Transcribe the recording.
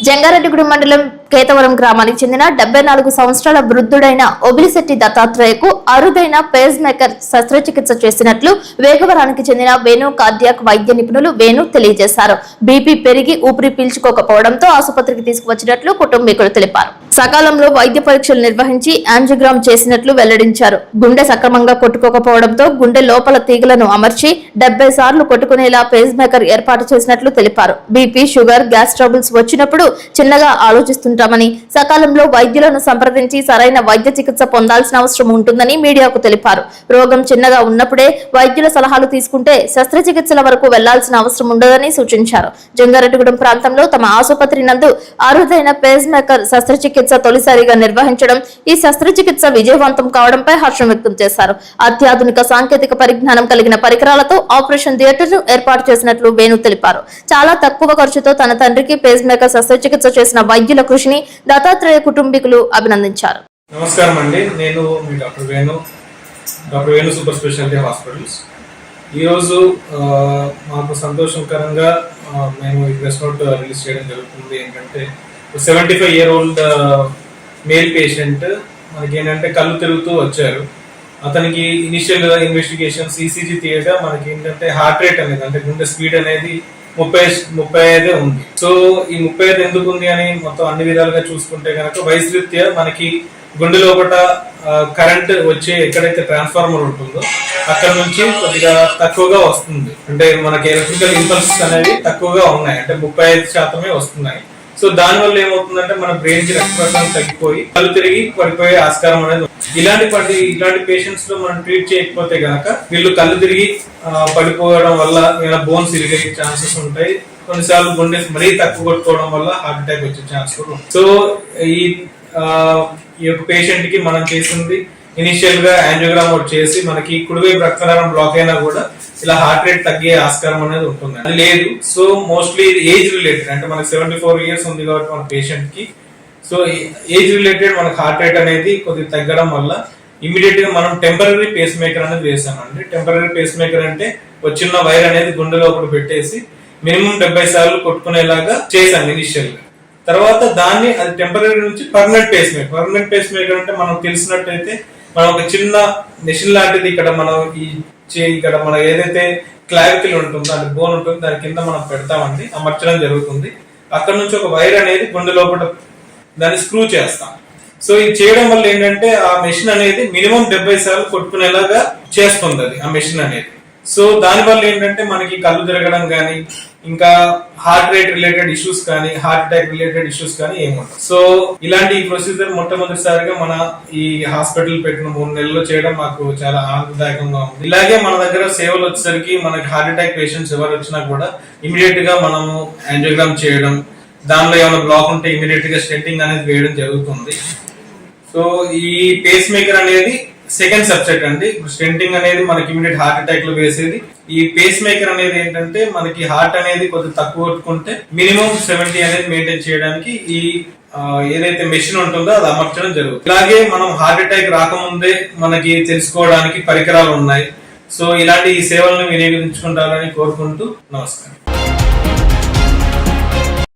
జంగారెడ్డిగూడెం మండలం కేతవరం గ్రామానికి చెందిన 74 సంవత్సరాల వృద్ధుడైన ఒబిలిశెట్టి దత్తాత్రేయకు అరుదైన పేస్ మేకర్ శస్త్రచికిత్స చేసినట్లు వేగవరానికి చెందిన వేణు కార్డియాక్ వైద్య నిపుణులు వేణు తెలియజేశారు. బీపీ పెరిగి ఊపిరి పీల్చుకోకపోవడంతో ఆసుపత్రికి తీసుకువచ్చినట్లు కుటుంబీకులు తెలిపారు. సకాలంలో వైద్య పరీక్షలు నిర్వహించి యాంజియోగ్రామ్ చేసినట్లు వెల్లడించారు. గుండె సక్రమంగా కొట్టుకోకపోవడంతో గుండె లోపల తీగలను అమర్చి 70 సార్లు కొట్టుకునేలా పేస్ మేకర్ ఏర్పాటు చేసినట్లు తెలిపారు. బీపీ, షుగర్, గ్యాస్ ట్రబుల్స్ వచ్చినప్పుడు చిన్నగా ఆలోచిస్తుంటామని, సకాలంలో వైద్యులను సంప్రదించి సరైన వైద్య చికిత్స పొందాల్సిన అవసరం ఉంటుందని మీడియాకు తెలిపారు. రోగం చిన్నగా ఉన్నప్పుడే వైద్యుల సలహాలు తీసుకుంటే శస్త్రచికిత్సల వరకు వెళ్లాల్సిన అవసరం ఉండదని సూచించారు. జంగారెడ్డిగూడెం ప్రాంతంలో తమ ఆసుపత్రి నందు అరుదైన పేస్ మేకర్ శస్త్రచికిత్స తొలిసారిగా నిర్వహించడం, ఈ శస్త్రచికిత్స విజయవంతం కావడంపై హర్షం వ్యక్తం చేశారు. అత్యాధునిక సాంకేతిక పరిజ్ఞానం కలిగిన పరికరాలతో ఆపరేషన్ థియేటర్ ను ఏర్పాటు చేసినట్లు వేణు తెలిపారు. చాలా తక్కువ ఖర్చుతో తన తండ్రికి పేస్ మేకర్ శస్త్రచికిత్స చేసిన వైద్యుల కృషిని దత్తాత్రేయ కుటుంబీకులు అభినందించారు. నమస్కారం అండి, నేను మీ doctor Venu super speciality hospitals. ఈరోజు మాకు సంతోషకరంగా మేము ఈ ప్రెస్ నోట్ రిలీజ్ చేయడం జరుగుతుంది. ఏంటంటే 75-year-old మేల్ పేషెంట్ మనకి ఏంటంటే కళ్ళు తిరుగుతూ వచ్చారు. అతనికి ఇనిషియల్ ఇన్వెస్టిగేషన్స్ ఈసీజీ తీయగా మనకి ఏంటంటే హార్ట్ రేట్ అనేది, అంటే గుండె స్పీడ్ అనేది 35 ఉంది. సో ఈ 35 ఎందుకు ఉంది అని మొత్తం అన్ని విధాలుగా చూసుకుంటే కనుక వయసు రీత్యా మనకి గుండె లోపల కరెంట్ వచ్చే ఎక్కడైతే ట్రాన్స్ఫార్మర్ ఉంటుందో అక్కడ నుంచి కొద్దిగా తక్కువగా వస్తుంది. అంటే మనకి ఎలక్ట్రికల్ ఇంపల్సెస్ అనేవి తక్కువగా ఉన్నాయి, అంటే 35% వస్తున్నాయి. సో దాని వల్ల ఏమవుతుందంటే మన బ్రెయిన్ కి రక్త ప్రసరణ తగ్గిపోయి కళ్ళు తిరిగి పడిపోయే ఆస్కారం అనేది. ఇలాంటి పేషెంట్స్ లో మనం ట్రీట్ చేయకపోతే గనక వీళ్ళు కళ్ళు తిరిగి పడిపోవడం వల్ల ఏమైనా బోన్స్ ఇరిగే ఛాన్సెస్ ఉంటాయి. కొన్నిసార్లు గుండె మరీ తక్కువ కొట్టుకోవడం వల్ల హార్ట్ అటాక్ వచ్చే ఛాన్స్ కూడా ఉంటుంది. సో ఈ యొక్క పేషెంట్ కి మనం చేసింది ఇనిషియల్ గా యాంజియోగ్రామ్ చేసి మనకి కుడివైపు రక్తనాళం బ్లాక్ అయినా కూడా ఇలా హార్ట్ రేట్ తగ్గే ఆస్కారం అనేది ఉంటుంది. అది లేదు. సో మోస్ట్లీ ఏజ్ రిలేటెడ్, అంటే మనకి 74 years ఉంది కాబట్టి మన పేషెంట్ కి, సో ఏజ్ రిలేటెడ్ మనకి హార్ట్ రేట్ అనేది కొద్దిగా తగ్గడం వల్ల ఇమీడియట్ గా మనం టెంపరరీ పేస్ మేకర్ అనేది వేసామండి. టెంపరరీ పేస్ మేకర్ అంటే వచ్చిన వైర్ అనేది గుండె లోపల పెట్టేసి మినిమం 70 సార్లు కొట్టుకునేలాగా చేసాం ఇనిషియల్ గా. తర్వాత దాన్ని అది టెంపరరీ నుంచి permanent pacemaker. Permanent pacemaker అంటే మనం తెలిసినట్టయితే మనం ఒక చిన్న మెషిన్ లాంటిది ఇక్కడ మనం ఇక్కడ మన ఏదైతే క్లావికల్ ఉంటుందో, అంటే బోన్ ఉంటుంది, దాని కింద మనం పెడతామండి, అమర్చడం జరుగుతుంది. అక్కడ నుంచి ఒక వైర్ అనేది గుండె లోపల దాన్ని స్క్రూ చేస్తాం. సో ఇది చేయడం వల్ల ఏంటంటే ఆ మెషిన్ అనేది మినిమం 70 సార్లు కొట్టుకునేలాగా చేస్తుంది అది ఆ మెషిన్ అనేది. సో దాని వల్ల ఏంటంటే మనకి కళ్ళు తిరగడం కానీ, ఇంకా హార్ట్ రేట్ రిలేటెడ్ ఇష్యూస్ కానీ, హార్ట్ అటాక్ రిలేటెడ్ ఇష్యూస్ కానీ ఏముంటాయి. సో ఇలాంటి ప్రొసీజర్ మొట్టమొదటిసారిగా మన ఈ హాస్పిటల్ పెట్టిన 3 నెలల్లో చేయడం మాకు చాలా ఆనందదాయకంగా ఉంది. ఇలాగే మన దగ్గర సేవలు వచ్చేసరికి మనకి హార్ట్ అటాక్ పేషెంట్స్ ఎవరు వచ్చినా కూడా ఇమీడియట్ గా మనము యాంజియోగ్రామ్ చేయడం, దానిలో ఏమైనా బ్లాక్ ఉంటే ఇమీడియట్ గా స్టెంటింగ్ అనేది వేయడం జరుగుతుంది. సో ఈ పేస్ మేకర్ అనేది సెకండ్ సబ్సెట్ అండి. స్టెంటింగ్ అనేది మనకి ఇమీడియట్ హార్ట్ అటాక్ లో వేసేది. ఈ పేస్ మేకర్ అనేది ఏంటంటే మనకి హార్ట్ అనేది కొద్దిగా తక్కువ కొట్టుకుంటే మినిమం 70 అనేది మెయింటైన్ చేయడానికి ఈ ఏదైతే మెషిన్ ఉంటుందో అది అమర్చడం జరుగుతుంది. ఇలాగే మనం హార్ట్ అటాక్ రాకముందే మనకి తెలుసుకోవడానికి పరికరాలు ఉన్నాయి. సో ఇలాంటి ఈ సేవలను వినియోగించుకుంటారని కోరుకుంటూ నమస్కారం.